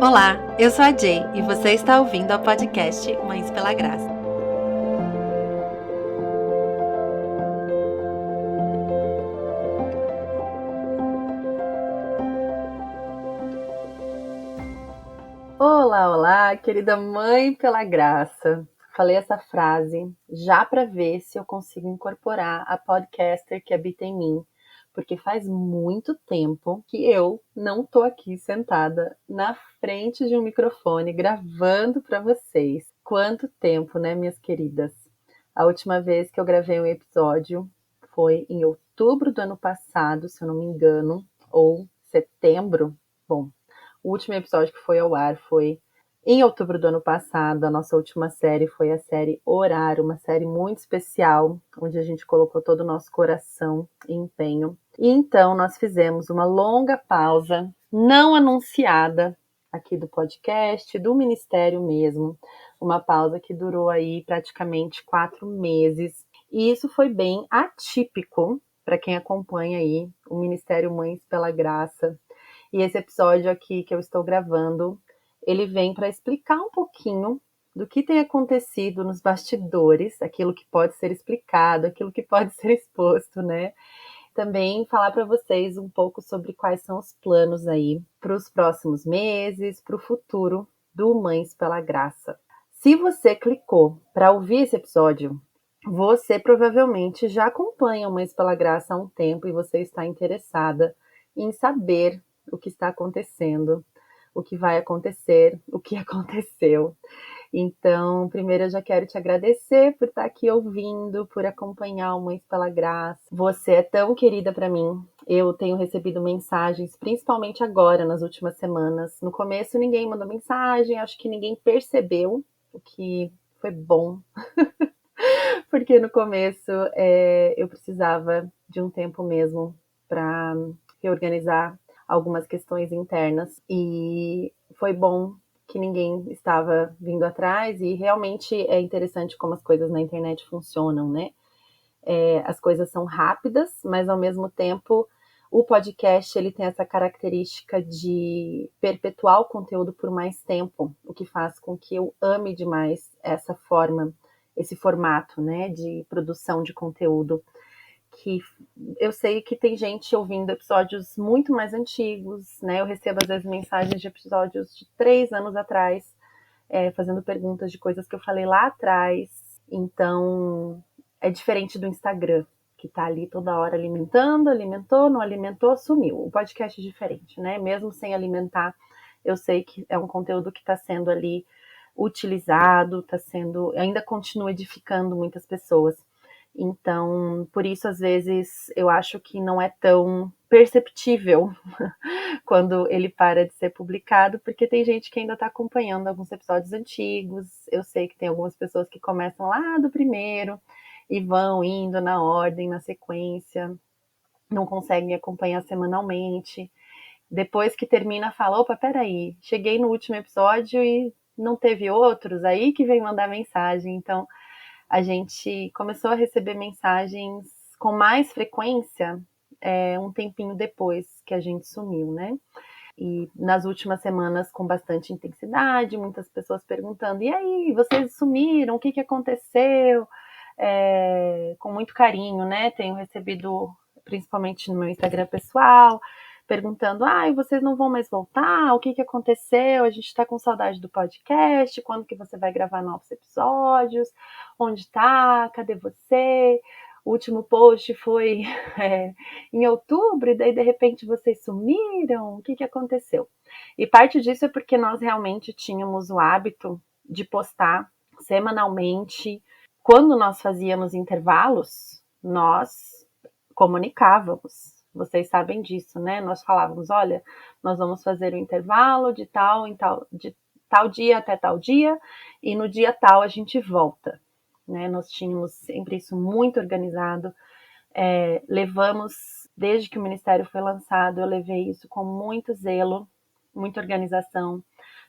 Olá, eu sou a Jay e você está ouvindo ao podcast Mães pela Graça. Olá, querida Mãe pela Graça. Falei essa frase já para ver se eu consigo incorporar a podcaster que habita em mim, porque faz muito tempo que eu não tô aqui sentada na frente de um microfone gravando para vocês. Quanto tempo, né, minhas queridas? A última vez que eu gravei um episódio foi em outubro do ano passado, se eu não me engano, ou setembro. Bom, o último episódio que foi ao ar foi em outubro do ano passado. A nossa última série foi a série Horário, uma série muito especial, onde a gente colocou todo o nosso coração e empenho. E então nós fizemos uma longa pausa, não anunciada, aqui do podcast, do Ministério mesmo. Uma pausa que durou aí praticamente 4 meses. E isso foi bem atípico para quem acompanha aí o Ministério Mães pela Graça. E esse episódio aqui que eu estou gravando, ele vem para explicar um pouquinho do que tem acontecido nos bastidores, aquilo que pode ser explicado, aquilo que pode ser exposto, né? Também falar para vocês um pouco sobre quais são os planos aí para os próximos meses, para o futuro do Mães pela Graça. Se você clicou para ouvir esse episódio, você provavelmente já acompanha o Mães pela Graça há um tempo e você está interessada em saber o que está acontecendo, o que vai acontecer, o que aconteceu. Então, primeiro eu já quero te agradecer por estar aqui ouvindo, por acompanhar o Mães pela Graça. Você é tão querida para mim. Eu tenho recebido mensagens, principalmente agora, nas últimas semanas. No começo ninguém mandou mensagem, acho que ninguém percebeu, o que foi bom. Porque no começo eu precisava de um tempo mesmo para reorganizar algumas questões internas e foi bom que ninguém estava vindo atrás e realmente é interessante como as coisas na internet funcionam, né? As coisas são rápidas, mas ao mesmo tempo o podcast ele tem essa característica de perpetuar o conteúdo por mais tempo, o que faz com que eu ame demais essa forma, esse formato, né, de produção de conteúdo, que eu sei que tem gente ouvindo episódios muito mais antigos, né? Eu recebo às vezes mensagens de episódios de 3 anos atrás, fazendo perguntas de coisas que eu falei lá atrás. Então, é diferente do Instagram, que tá ali toda hora alimentando, alimentou, não alimentou, sumiu. O podcast é diferente, né? Mesmo sem alimentar, eu sei que é um conteúdo que está sendo ali utilizado, está sendo, ainda continua edificando muitas pessoas. Então, por isso, às vezes, eu acho que não é tão perceptível quando ele para de ser publicado, porque tem gente que ainda está acompanhando alguns episódios antigos. Eu sei que tem algumas pessoas que começam lá do primeiro e vão indo na ordem, na sequência, não conseguem acompanhar semanalmente. Depois que termina, fala: opa, peraí, cheguei no último episódio e não teve outros, aí que vem mandar mensagem. Então, a gente começou a receber mensagens com mais frequência um tempinho depois que a gente sumiu, né? E nas últimas semanas com bastante intensidade, muitas pessoas perguntando: e aí, vocês sumiram? O que aconteceu? Com muito carinho, né? Tenho recebido, principalmente no meu Instagram pessoal, perguntando: vocês não vão mais voltar? O que aconteceu? A gente está com saudade do podcast, quando que você vai gravar novos episódios? Onde tá? Cadê você? O último post foi em outubro, e daí de repente vocês sumiram? O que aconteceu? E parte disso é porque nós realmente tínhamos o hábito de postar semanalmente. Quando nós fazíamos intervalos, nós comunicávamos. Vocês sabem disso, né? Nós falávamos: olha, nós vamos fazer um intervalo de tal dia até tal dia, e no dia tal a gente volta. Né? Nós tínhamos sempre isso muito organizado. Levamos, desde que o Ministério foi lançado, eu levei isso com muito zelo, muita organização.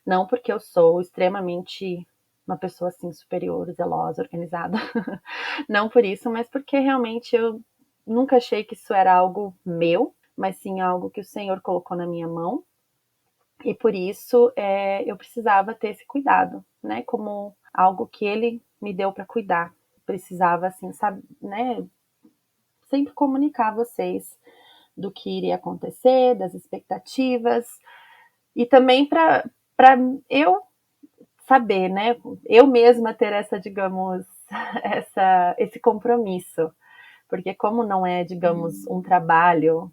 Não porque eu sou extremamente uma pessoa assim superior, zelosa, organizada. Não por isso, mas porque realmente eu nunca achei que isso era algo meu, mas sim algo que o Senhor colocou na minha mão. E por isso eu precisava ter esse cuidado, né? Como algo que ele me deu para cuidar. Precisava, assim, sabe, né? Sempre comunicar a vocês do que iria acontecer, das expectativas, e também para eu saber, né? Eu mesma ter essa, digamos, esse compromisso. Porque como não é, digamos, um trabalho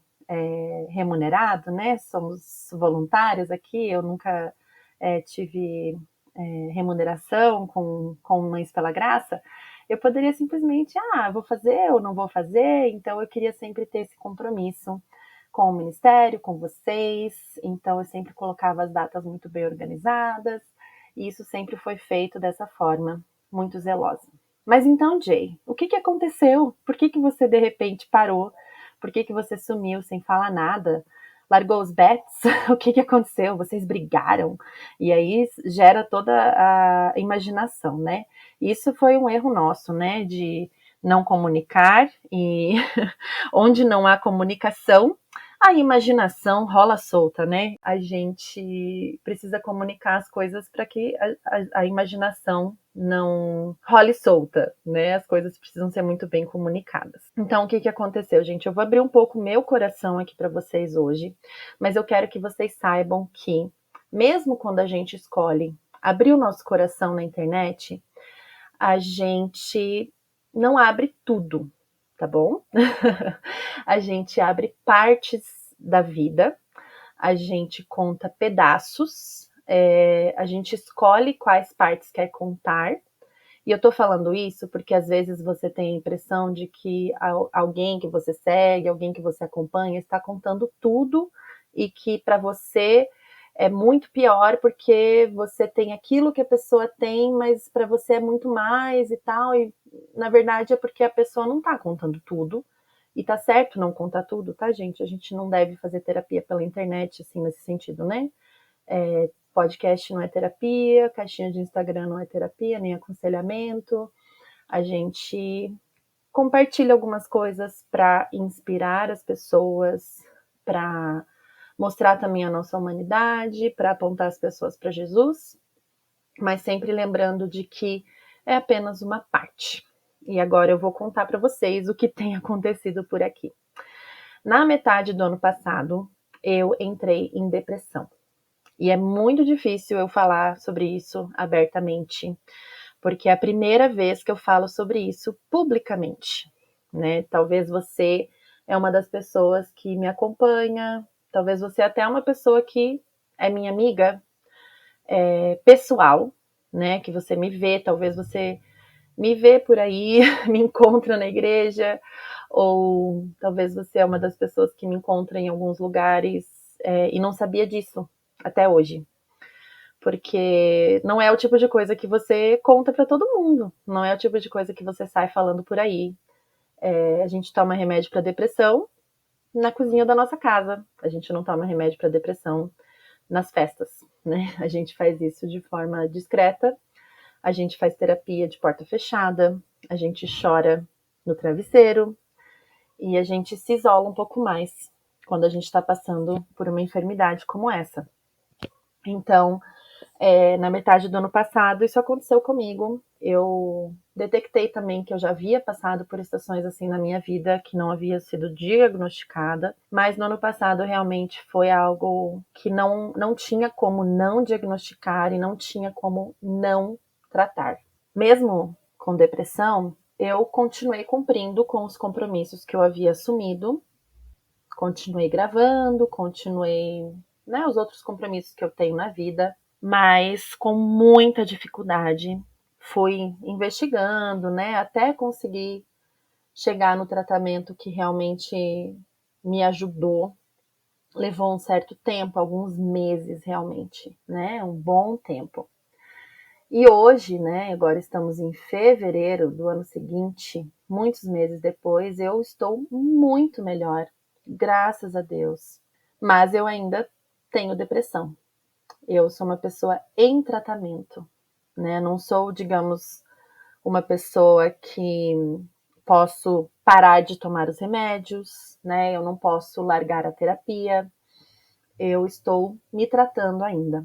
remunerado, né? Somos voluntários aqui, eu nunca tive remuneração com Mães pela Graça, eu poderia simplesmente, vou fazer ou não vou fazer, então eu queria sempre ter esse compromisso com o Ministério, com vocês, então eu sempre colocava as datas muito bem organizadas, e isso sempre foi feito dessa forma, muito zelosa. Mas então, Jay, o que aconteceu? Por que você de repente parou? Por que você sumiu sem falar nada? Largou os bets? O que aconteceu? Vocês brigaram? E aí gera toda a imaginação, né? Isso foi um erro nosso, né? De não comunicar e onde não há comunicação, a imaginação rola solta, né? A gente precisa comunicar as coisas para que a imaginação não role solta, né? As coisas precisam ser muito bem comunicadas. Então, o que aconteceu, gente? Eu vou abrir um pouco meu coração aqui para vocês hoje, mas eu quero que vocês saibam que, mesmo quando a gente escolhe abrir o nosso coração na internet, a gente não abre tudo, tá bom? A gente abre partes da vida, a gente conta pedaços, a gente escolhe quais partes quer contar. E eu tô falando isso porque às vezes você tem a impressão de que alguém que você segue, alguém que você acompanha, está contando tudo e que para você é muito pior porque você tem aquilo que a pessoa tem, mas para você é muito mais e tal. E na verdade é porque a pessoa não tá contando tudo. E tá certo não contar tudo, tá, gente? A gente não deve fazer terapia pela internet, assim, nesse sentido, né? Podcast não é terapia, caixinha de Instagram não é terapia, nem aconselhamento. A gente compartilha algumas coisas para inspirar as pessoas, para mostrar também a nossa humanidade, para apontar as pessoas para Jesus, mas sempre lembrando de que é apenas uma parte. E agora eu vou contar para vocês o que tem acontecido por aqui. Na metade do ano passado, eu entrei em depressão. E é muito difícil eu falar sobre isso abertamente, porque é a primeira vez que eu falo sobre isso publicamente, né? Talvez você é uma das pessoas que me acompanha, talvez você até é uma pessoa que é minha amiga pessoal, né? Que você me vê, talvez você me vê por aí, me encontra na igreja, ou talvez você é uma das pessoas que me encontra em alguns lugares e não sabia disso até hoje. Porque não é o tipo de coisa que você conta para todo mundo, não é o tipo de coisa que você sai falando por aí. A gente toma remédio para depressão na cozinha da nossa casa, a gente não toma remédio para depressão nas festas, né? A gente faz isso de forma discreta, a gente faz terapia de porta fechada, a gente chora no travesseiro e a gente se isola um pouco mais quando a gente está passando por uma enfermidade como essa. Então, na metade do ano passado, isso aconteceu comigo. Eu detectei também que eu já havia passado por estações assim na minha vida que não havia sido diagnosticada, mas no ano passado realmente foi algo que não tinha como não diagnosticar e não tinha como não tratar. Mesmo com depressão, eu continuei cumprindo com os compromissos que eu havia assumido, continuei gravando, continuei, né, os outros compromissos que eu tenho na vida, mas com muita dificuldade. Fui investigando, né, até conseguir chegar no tratamento que realmente me ajudou. Levou um certo tempo, alguns meses realmente, né, um bom tempo. E hoje, né, agora estamos em fevereiro do ano seguinte, muitos meses depois, eu estou muito melhor, graças a Deus. Mas eu ainda tenho depressão. Eu sou uma pessoa em tratamento, né? Não sou, digamos, uma pessoa que posso parar de tomar os remédios, né? Eu não posso largar a terapia. eu estou me tratando ainda.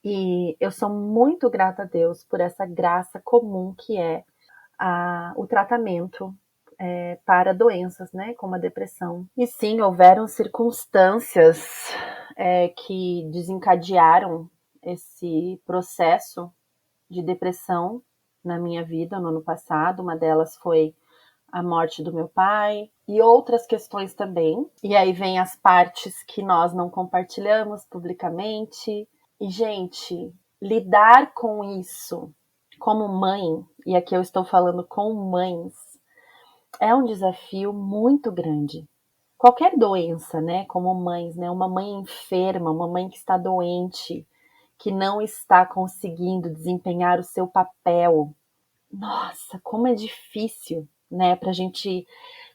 E eu sou muito grata a Deus por essa graça comum que é o tratamento para doenças, né, como a depressão. E sim, houveram circunstâncias que desencadearam esse processo de depressão na minha vida no ano passado. Uma delas foi a morte do meu pai e outras questões também. E aí vem as partes que nós não compartilhamos publicamente. E, gente, lidar com isso como mãe, e aqui eu estou falando com mães, é um desafio muito grande. Qualquer doença, né, como mães, né, uma mãe enferma, uma mãe que está doente, que não está conseguindo desempenhar o seu papel. Nossa, como é difícil, né, para a gente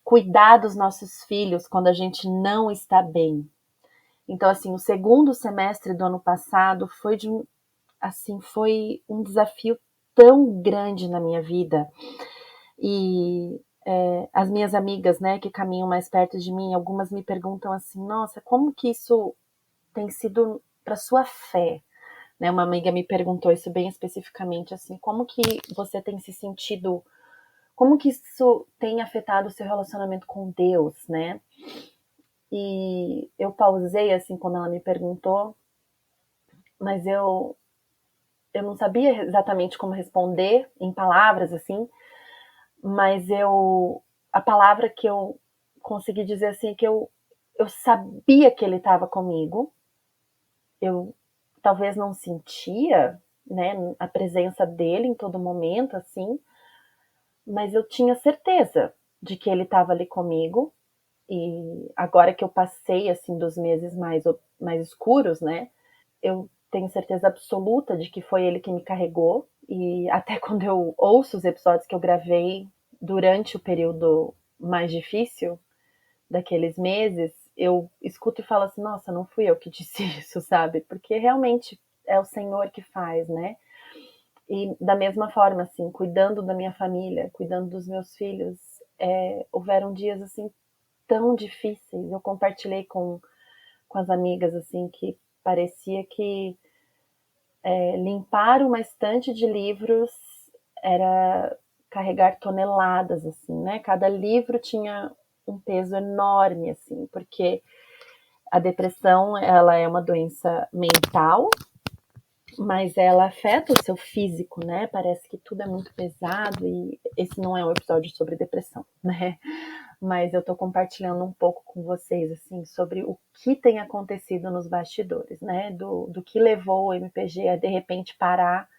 cuidar dos nossos filhos quando a gente não está bem. Então, assim, o segundo semestre do ano passado foi um desafio tão grande na minha vida. E as minhas amigas, né, que caminham mais perto de mim, algumas me perguntam assim: nossa, como que isso tem sido para sua fé? Né, uma amiga me perguntou isso bem especificamente, assim, como que você tem se sentido, como que isso tem afetado o seu relacionamento com Deus, né? E eu pausei, assim, quando ela me perguntou, mas eu não sabia exatamente como responder em palavras, assim, mas a palavra que eu consegui dizer, assim, é que eu sabia que ele estava comigo, eu talvez não sentia, né, a presença dele em todo momento, assim, mas eu tinha certeza de que ele estava ali comigo. E agora que eu passei, assim, dos meses mais escuros, né, eu tenho certeza absoluta de que foi ele que me carregou. E até quando eu ouço os episódios que eu gravei durante o período mais difícil daqueles meses, eu escuto e falo assim: nossa, não fui eu que disse isso, sabe? Porque realmente é o Senhor que faz, né? E da mesma forma, assim, cuidando da minha família, cuidando dos meus filhos, houveram dias assim tão difíceis. Eu compartilhei com as amigas assim que parecia que limpar uma estante de livros era carregar toneladas, assim, né? Cada livro tinha um peso enorme, assim, porque a depressão, ela é uma doença mental, mas ela afeta o seu físico, né? Parece que tudo é muito pesado e esse não é um episódio sobre depressão, né? Mas eu tô compartilhando um pouco com vocês, assim, sobre o que tem acontecido nos bastidores, né? Do que levou o MPG a, de repente, parar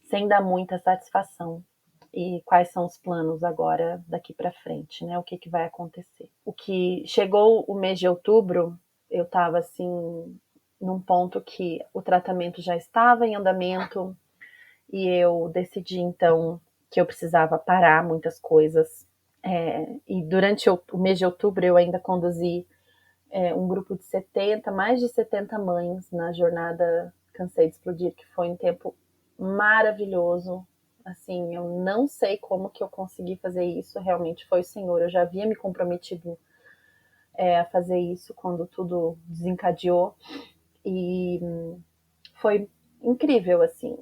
sem dar muita satisfação. E quais são os planos agora daqui para frente, né? O que, que vai acontecer? O que chegou o mês de outubro, eu estava assim num ponto que o tratamento já estava em andamento e eu decidi então que eu precisava parar muitas coisas. E durante o mês de outubro eu ainda conduzi um grupo de 70, mais de 70 mães na jornada Cansei de Explodir, que foi um tempo maravilhoso. Assim, eu não sei como que eu consegui fazer isso, realmente foi o Senhor. Eu já havia me comprometido a fazer isso quando tudo desencadeou e foi incrível, assim.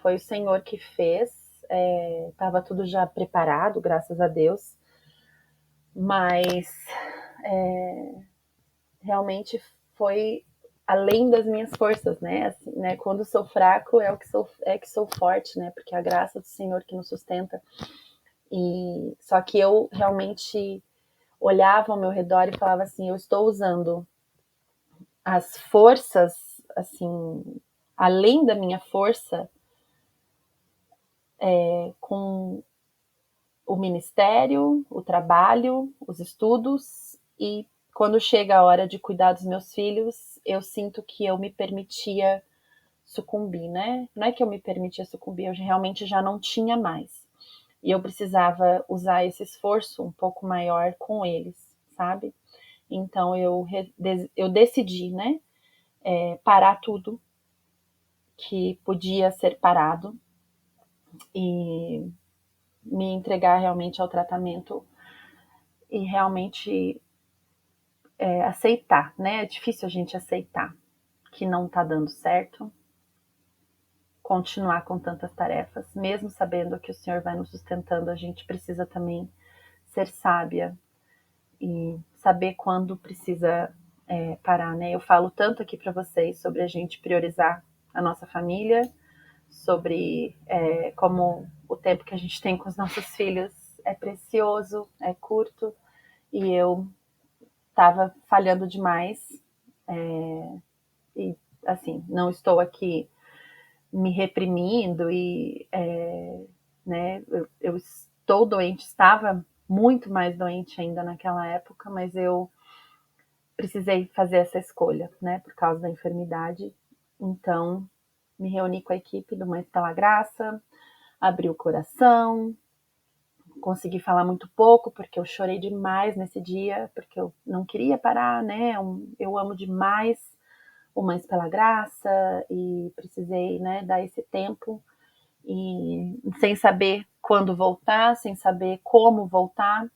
Foi o Senhor que fez, estava tudo já preparado, graças a Deus, mas realmente foi além das minhas forças, né? Assim, né? Quando sou fraco é que sou forte, né? Porque é a graça do Senhor que nos sustenta. E só que eu realmente olhava ao meu redor e falava assim: eu estou usando as forças, assim, além da minha força, com o ministério, o trabalho, os estudos, e quando chega a hora de cuidar dos meus filhos, eu sinto que eu me permitia sucumbir, né? Não é que eu me permitia sucumbir, eu realmente já não tinha mais. E eu precisava usar esse esforço um pouco maior com eles, sabe? Então eu decidi, né? Parar tudo que podia ser parado e me entregar realmente ao tratamento e realmente aceitar, né? É difícil a gente aceitar que não tá dando certo, continuar com tantas tarefas, mesmo sabendo que o Senhor vai nos sustentando, a gente precisa também ser sábia e saber quando precisa parar, né? Eu falo tanto aqui para vocês sobre a gente priorizar a nossa família, sobre como o tempo que a gente tem com os nossos filhos é precioso, é curto, e eu estava falhando demais. E assim, não estou aqui me reprimindo e né, eu estou doente, estava muito mais doente ainda naquela época, mas eu precisei fazer essa escolha, né, por causa da enfermidade. Então, me reuni com a equipe do Mães pela Graça, abri o coração, consegui falar muito pouco, porque eu chorei demais nesse dia, porque eu não queria parar, né, eu amo demais o Mães pela Graça e precisei, né, dar esse tempo e sem saber quando voltar, sem saber como voltar,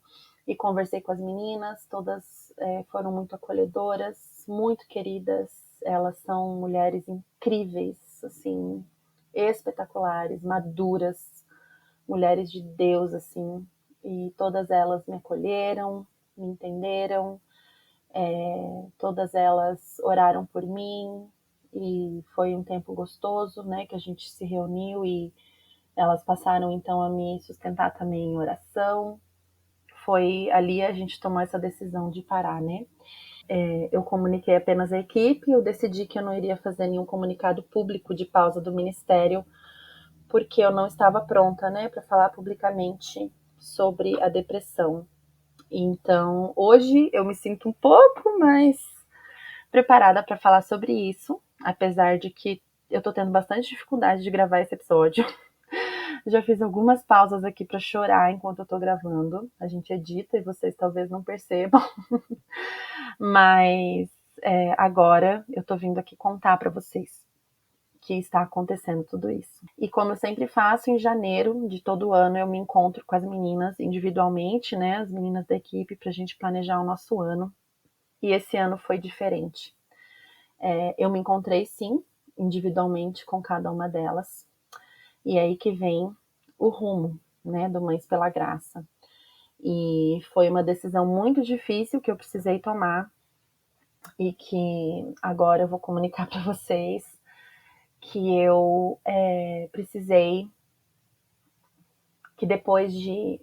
e conversei com as meninas, todas foram muito acolhedoras, muito queridas, elas são mulheres incríveis, assim, espetaculares, maduras, mulheres de Deus, assim, e todas elas me acolheram, me entenderam, todas elas oraram por mim, e foi um tempo gostoso, né, que a gente se reuniu e elas passaram então a me sustentar também em oração. Foi ali a gente tomou essa decisão de parar, né? Eu comuniquei apenas à equipe, eu decidi que eu não iria fazer nenhum comunicado público de pausa do ministério, porque eu não estava pronta, né, para falar publicamente sobre a depressão. Então, hoje eu me sinto um pouco mais preparada para falar sobre isso, apesar de que eu tô tendo bastante dificuldade de gravar esse episódio. Já fiz algumas pausas aqui para chorar enquanto eu tô gravando. A gente edita e vocês talvez não percebam, mas agora eu tô vindo aqui contar para vocês que está acontecendo tudo isso. E como eu sempre faço, em janeiro de todo ano eu me encontro com as meninas individualmente, né, as meninas da equipe, para a gente planejar o nosso ano. E esse ano foi diferente. Eu me encontrei sim, individualmente com cada uma delas. E é aí que vem o rumo, né, do Mães pela Graça. E foi uma decisão muito difícil que eu precisei tomar e que agora eu vou comunicar para vocês que eu precisei, que depois de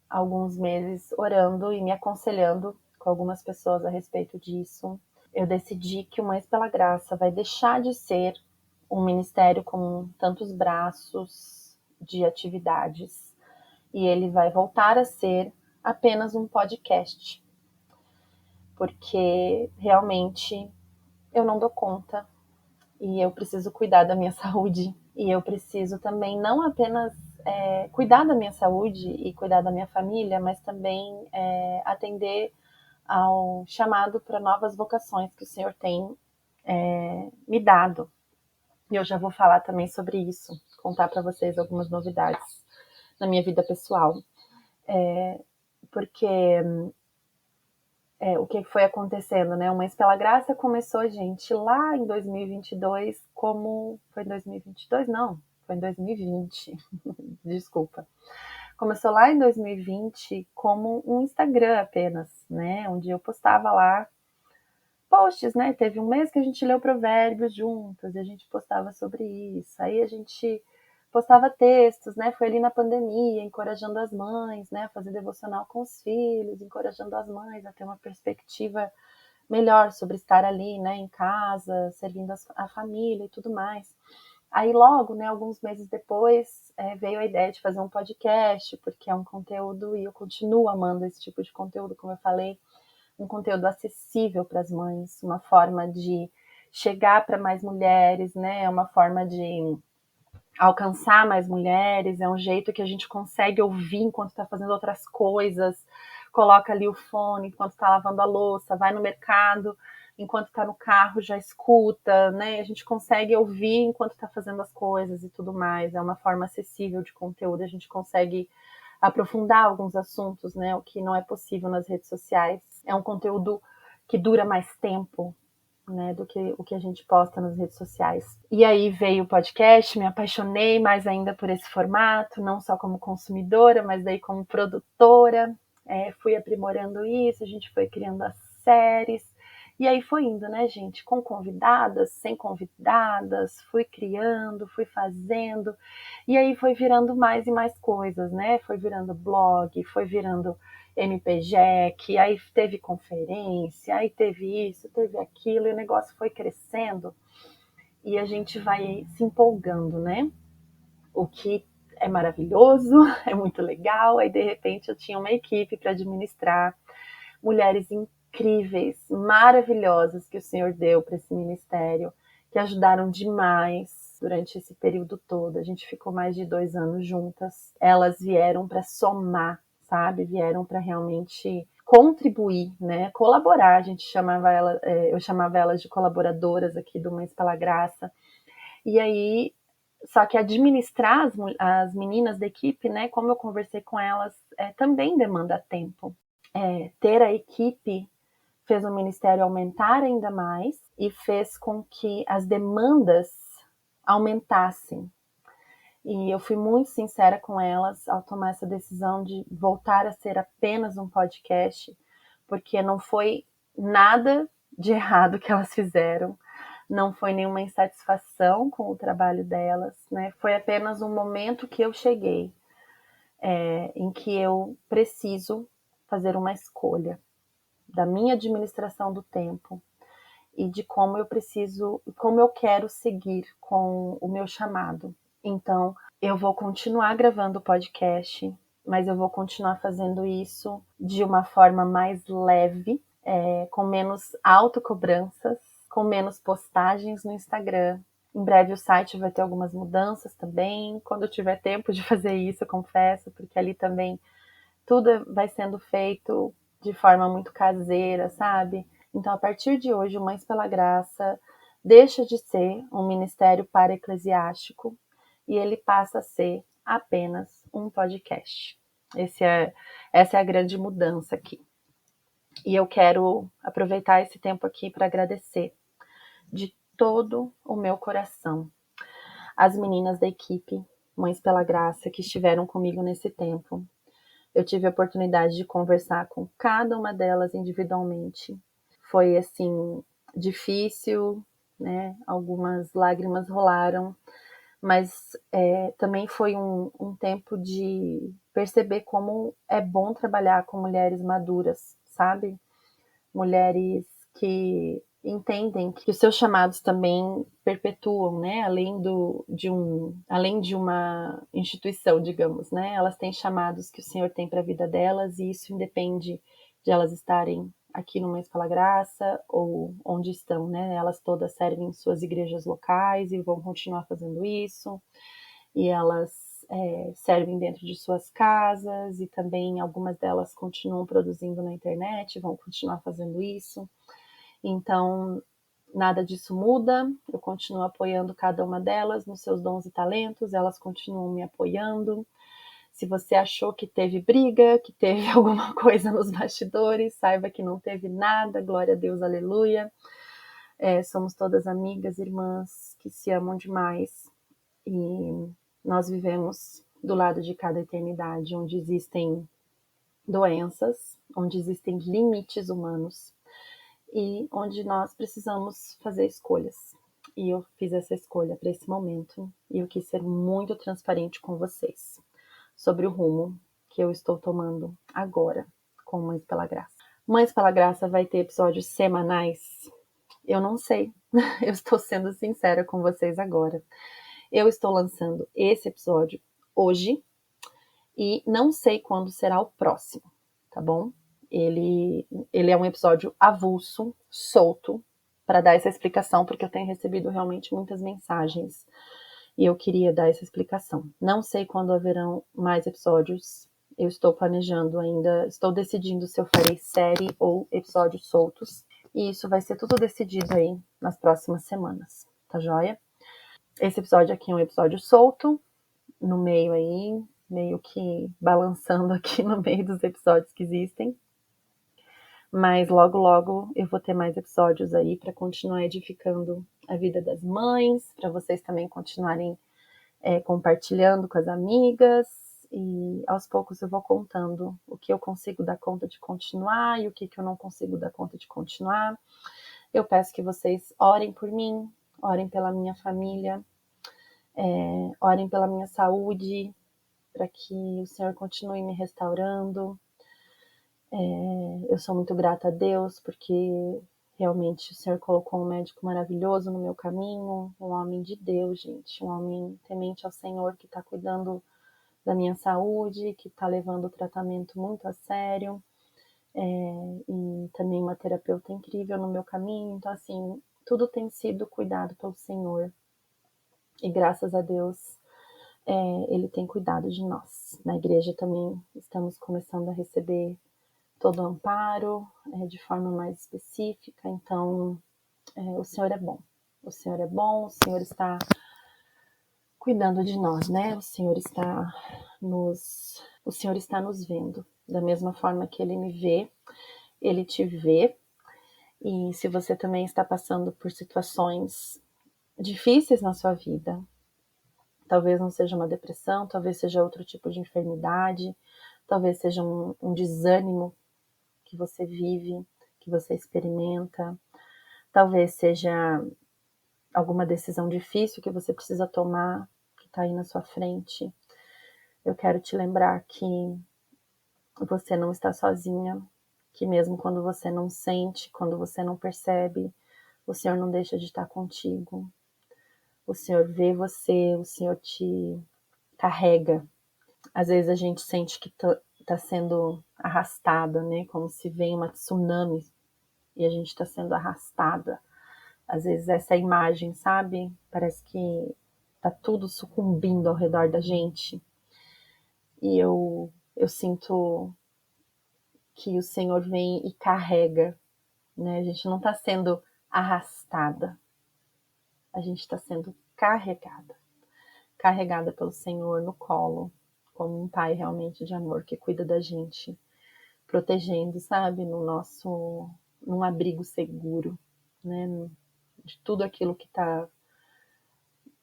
alguns meses orando e me aconselhando com algumas pessoas a respeito disso, eu decidi que o Mães pela Graça vai deixar de ser um ministério com tantos braços de atividades e ele vai voltar a ser apenas um podcast, porque realmente eu não dou conta e eu preciso cuidar da minha saúde e eu preciso também não apenas cuidar da minha saúde e cuidar da minha família, mas também atender ao chamado para novas vocações que o Senhor tem me dado. E eu já vou falar também sobre isso, contar para vocês algumas novidades na minha vida pessoal. Porque o que foi acontecendo, né? O Mães pela Graça começou, gente, lá em 2022, como... Foi em 2022? Não, foi em 2020. Desculpa. Começou lá em 2020 como um Instagram apenas, né? Onde eu postava lá posts, né? Teve um mês que a gente leu Provérbios juntas e a gente postava sobre isso. Aí a gente postava textos, né? Foi ali na pandemia, encorajando as mães, né? A fazer devocional com os filhos, encorajando as mães a ter uma perspectiva melhor sobre estar ali, né? Em casa, servindo a família e tudo mais. Aí logo, né? Alguns meses depois, veio a ideia de fazer um podcast, porque é um conteúdo e eu continuo amando esse tipo de conteúdo, como eu falei, um conteúdo acessível para as mães, uma forma de chegar para mais mulheres, né? É uma forma de alcançar mais mulheres, é um jeito que a gente consegue ouvir enquanto está fazendo outras coisas, coloca ali o fone enquanto está lavando a louça, vai no mercado, enquanto está no carro já escuta, né? A gente consegue ouvir enquanto está fazendo as coisas e tudo mais. É uma forma acessível de conteúdo, a gente consegue aprofundar alguns assuntos, né? O que não é possível nas redes sociais. É um conteúdo que dura mais tempo, né, do que o que a gente posta nas redes sociais. E aí veio o podcast, me apaixonei mais ainda por esse formato, não só como consumidora, mas daí como produtora. Fui aprimorando isso, a gente foi criando as séries. E aí foi indo, né, gente? Com convidadas, sem convidadas, fui criando, fui fazendo. E aí foi virando mais e mais coisas, né? Foi virando blog, foi virando MPJEC, aí teve conferência, aí teve isso, teve aquilo, e o negócio foi crescendo. E a gente vai se empolgando, né? O que é maravilhoso, é muito legal. Aí, de repente, eu tinha uma equipe para administrar, mulheres incríveis, maravilhosas que o Senhor deu para esse ministério, que ajudaram demais durante esse período todo. A gente ficou mais de 2 anos juntas. Elas vieram para somar, sabe? Vieram para realmente contribuir, né? Colaborar. A gente chamava ela, eu chamava elas de colaboradoras aqui do Mães pela Graça. E aí, só que administrar as meninas da equipe, né? Como eu conversei com elas, também demanda tempo. Ter a equipe fez o ministério aumentar ainda mais e fez com que as demandas aumentassem. E eu fui muito sincera com elas ao tomar essa decisão de voltar a ser apenas um podcast, porque não foi nada de errado que elas fizeram, não foi nenhuma insatisfação com o trabalho delas, né? Foi apenas um momento que eu cheguei, em que eu preciso fazer uma escolha da minha administração do tempo e de como eu preciso, como eu quero seguir com o meu chamado. Então, eu vou continuar gravando o podcast, mas eu vou continuar fazendo isso de uma forma mais leve, com menos autocobranças, com menos postagens no Instagram. Em breve o site vai ter algumas mudanças também, quando eu tiver tempo de fazer isso, eu confesso, porque ali também tudo vai sendo feito de forma muito caseira, sabe? Então, a partir de hoje, o Mães pela Graça deixa de ser um ministério para-eclesiástico e ele passa a ser apenas um podcast. Essa é a grande mudança aqui. E eu quero aproveitar esse tempo aqui para agradecer de todo o meu coração as meninas da equipe Mães pela Graça que estiveram comigo nesse tempo. Eu tive a oportunidade de conversar com cada uma delas individualmente. Foi, assim, difícil, né? Algumas lágrimas rolaram, mas também foi um tempo de perceber como é bom trabalhar com mulheres maduras, sabe? Mulheres que entendem que os seus chamados também perpetuam, né? Além de uma instituição, digamos, né? Elas têm chamados que o Senhor tem para a vida delas e isso independe de elas estarem aqui no Mães pela Graça ou onde estão, né? Elas todas servem em suas igrejas locais e vão continuar fazendo isso. E elas servem dentro de suas casas e também algumas delas continuam produzindo na internet, vão continuar fazendo isso. Então, nada disso muda, eu continuo apoiando cada uma delas nos seus dons e talentos, elas continuam me apoiando. Se você achou que teve briga, que teve alguma coisa nos bastidores, saiba que não teve nada, glória a Deus, aleluia. Somos todas amigas, irmãs que se amam demais e nós vivemos do lado de cada eternidade, onde existem doenças, onde existem limites humanos e onde nós precisamos fazer escolhas. E eu fiz essa escolha para esse momento e eu quis ser muito transparente com vocês sobre o rumo que eu estou tomando agora com Mães pela Graça. Mães pela Graça vai ter episódios semanais? Eu não sei. Eu estou sendo sincera com vocês agora. Eu estou lançando esse episódio hoje e não sei quando será o próximo, tá bom? Ele é um episódio avulso, solto, para dar essa explicação, porque eu tenho recebido realmente muitas mensagens e eu queria dar essa explicação. Não sei quando haverão mais episódios, eu estou planejando ainda, estou decidindo se eu farei série ou episódios soltos, e isso vai ser tudo decidido aí nas próximas semanas, tá joia? Esse episódio aqui é um episódio solto, no meio aí, meio que balançando aqui no meio dos episódios que existem. Mas logo, logo eu vou ter mais episódios aí para continuar edificando a vida das mães, para vocês também continuarem compartilhando com as amigas. E aos poucos eu vou contando o que eu consigo dar conta de continuar e o que eu não consigo dar conta de continuar. Eu peço que vocês orem por mim, orem pela minha família, orem pela minha saúde, para que o Senhor continue me restaurando. Eu sou muito grata a Deus, porque realmente o Senhor colocou um médico maravilhoso no meu caminho, um homem de Deus, gente, um homem temente ao Senhor, que está cuidando da minha saúde, que está levando o tratamento muito a sério, e também uma terapeuta incrível no meu caminho. Então, assim, tudo tem sido cuidado pelo Senhor, e graças a Deus Ele tem cuidado de nós. Na igreja também estamos começando a receber todo o amparo, de forma mais específica. Então, o Senhor é bom. O Senhor é bom, o Senhor está cuidando de nós, né? O Senhor está nos vendo. Da mesma forma que Ele me vê, Ele te vê. E se você também está passando por situações difíceis na sua vida, talvez não seja uma depressão, talvez seja outro tipo de enfermidade, talvez seja um desânimo que você vive, que você experimenta, talvez seja alguma decisão difícil que você precisa tomar, que está aí na sua frente. Eu quero te lembrar que você não está sozinha, que mesmo quando você não sente, quando você não percebe, o Senhor não deixa de estar contigo. O Senhor vê você, o Senhor te carrega. Às vezes a gente sente que está sendo arrastada, né? Como se vem uma tsunami e a gente está sendo arrastada. Às vezes essa imagem, sabe? Parece que tá tudo sucumbindo ao redor da gente. E eu sinto que o Senhor vem e carrega, né? A gente não está sendo arrastada, a gente está sendo carregada. Carregada pelo Senhor no colo, como um pai realmente de amor que cuida da gente, protegendo, sabe? Num abrigo seguro, né? De tudo aquilo que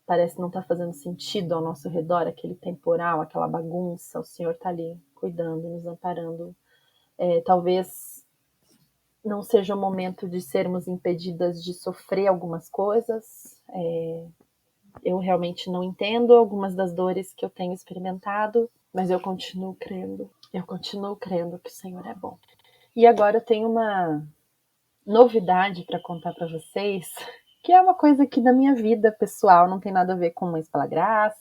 parece não estar fazendo sentido ao nosso redor, aquele temporal, aquela bagunça, o Senhor está ali cuidando, nos amparando. Talvez não seja o momento de sermos impedidas de sofrer algumas coisas. Eu realmente não entendo algumas das dores que eu tenho experimentado, mas eu continuo crendo. Eu continuo crendo que o Senhor é bom. E agora eu tenho uma novidade para contar para vocês, que é uma coisa aqui da minha vida pessoal, não tem nada a ver com Mães pela Graça,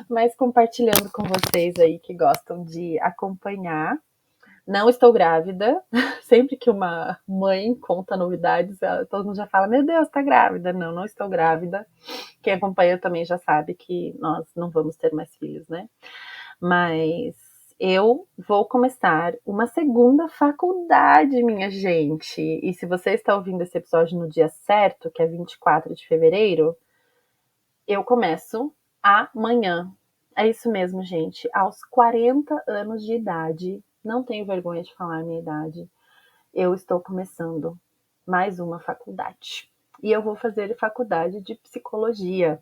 mas compartilhando com vocês aí que gostam de acompanhar. Não estou grávida. Sempre que uma mãe conta novidades, todo mundo já fala: Meu Deus, tá grávida. Não, não estou grávida. Quem acompanha também já sabe que nós não vamos ter mais filhos, né? Mas eu vou começar uma segunda faculdade, minha gente. E se você está ouvindo esse episódio no dia certo, que é 24 de fevereiro, eu começo amanhã. É isso mesmo, gente. Aos 40 anos de idade, não tenho vergonha de falar a minha idade, eu estou começando mais uma faculdade. E eu vou fazer faculdade de psicologia.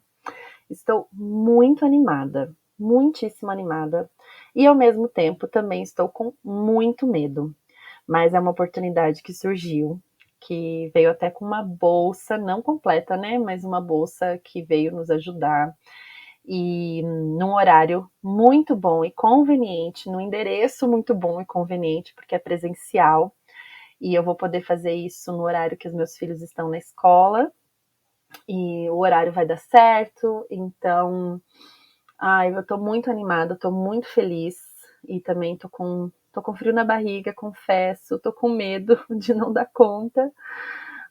Estou muito animada, muitíssimo animada. E ao mesmo tempo também estou com muito medo. Mas é uma oportunidade que surgiu, que veio até com uma bolsa, não completa, né? Mas uma bolsa que veio nos ajudar. E num horário muito bom e conveniente, num endereço muito bom e conveniente, porque é presencial. E eu vou poder fazer isso no horário que os meus filhos estão na escola. E o horário vai dar certo. Então, eu tô muito animada, tô muito feliz. E também tô com frio na barriga, confesso. Tô com medo de não dar conta.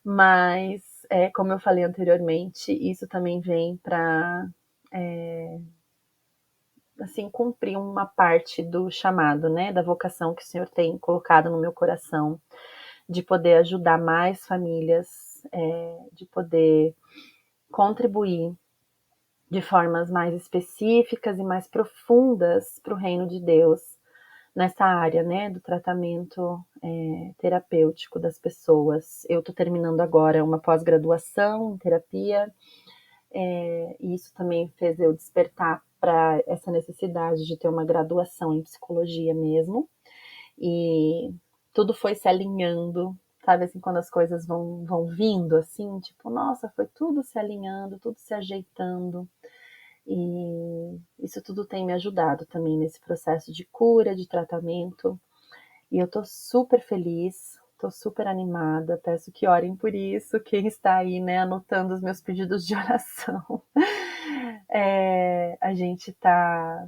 Mas, como eu falei anteriormente, isso também vem para assim, cumprir uma parte do chamado, né, da vocação que o Senhor tem colocado no meu coração, de poder ajudar mais famílias, de poder contribuir de formas mais específicas e mais profundas para o reino de Deus, nessa área, né, do tratamento terapêutico das pessoas. Eu estou terminando agora uma pós-graduação em terapia, e isso também fez eu despertar para essa necessidade de ter uma graduação em psicologia mesmo, e tudo foi se alinhando, sabe, assim, quando as coisas vão vindo, assim, tipo, nossa, foi tudo se alinhando, tudo se ajeitando, e isso tudo tem me ajudado também nesse processo de cura, de tratamento. E eu tô super feliz, tô super animada. Peço que orem por isso. Quem está aí, né, anotando os meus pedidos de oração. A gente tá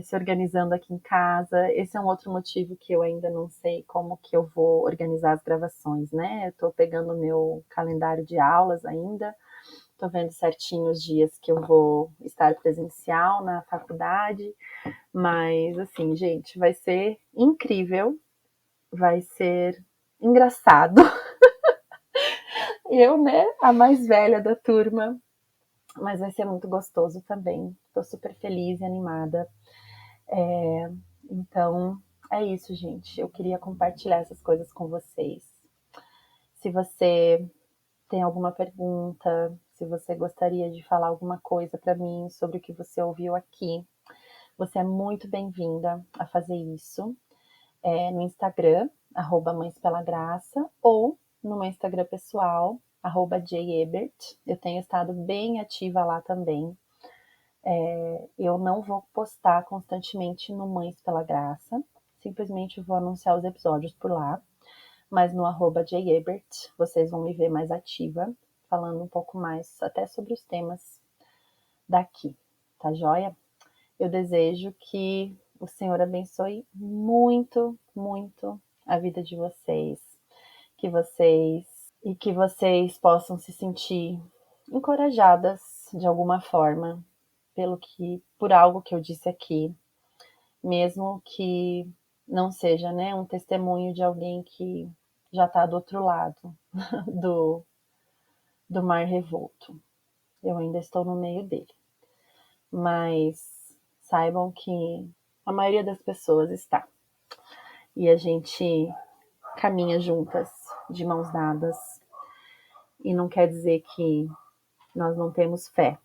se organizando aqui em casa. Esse é um outro motivo que eu ainda não sei como que eu vou organizar as gravações, né? Eu tô pegando o meu calendário de aulas ainda. Tô vendo certinho os dias que eu vou estar presencial na faculdade, mas assim, gente, vai ser incrível, vai ser engraçado. Eu, né, a mais velha da turma, mas vai ser muito gostoso também. Tô super feliz e animada. Então, é isso, gente. Eu queria compartilhar essas coisas com vocês. Se você tem alguma pergunta, se você gostaria de falar alguma coisa para mim sobre o que você ouviu aqui, você é muito bem-vinda a fazer isso no Instagram, @Mães Pela Graça, ou no meu Instagram pessoal, @jebert. Eu tenho estado bem ativa lá também. Eu não vou postar constantemente no Mães Pela Graça, simplesmente vou anunciar os episódios por lá, mas no @jebert vocês vão me ver mais ativa, falando um pouco mais até sobre os temas daqui, tá joia? Eu desejo que o Senhor abençoe muito, muito a vida de vocês, que vocês que vocês possam se sentir encorajadas de alguma forma por algo que eu disse aqui, mesmo que não seja, né, um testemunho de alguém que já está do outro lado do, do mar revolto. Eu ainda estou no meio dele, mas saibam que a maioria das pessoas está. E a gente caminha juntas, de mãos dadas. E não quer dizer que nós não temos fé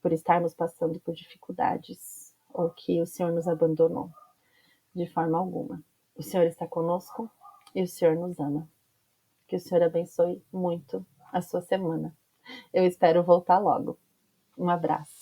por estarmos passando por dificuldades ou que o Senhor nos abandonou, de forma alguma. O Senhor está conosco e o Senhor nos ama. Que o Senhor abençoe muito a sua semana. Eu espero voltar logo. Um abraço.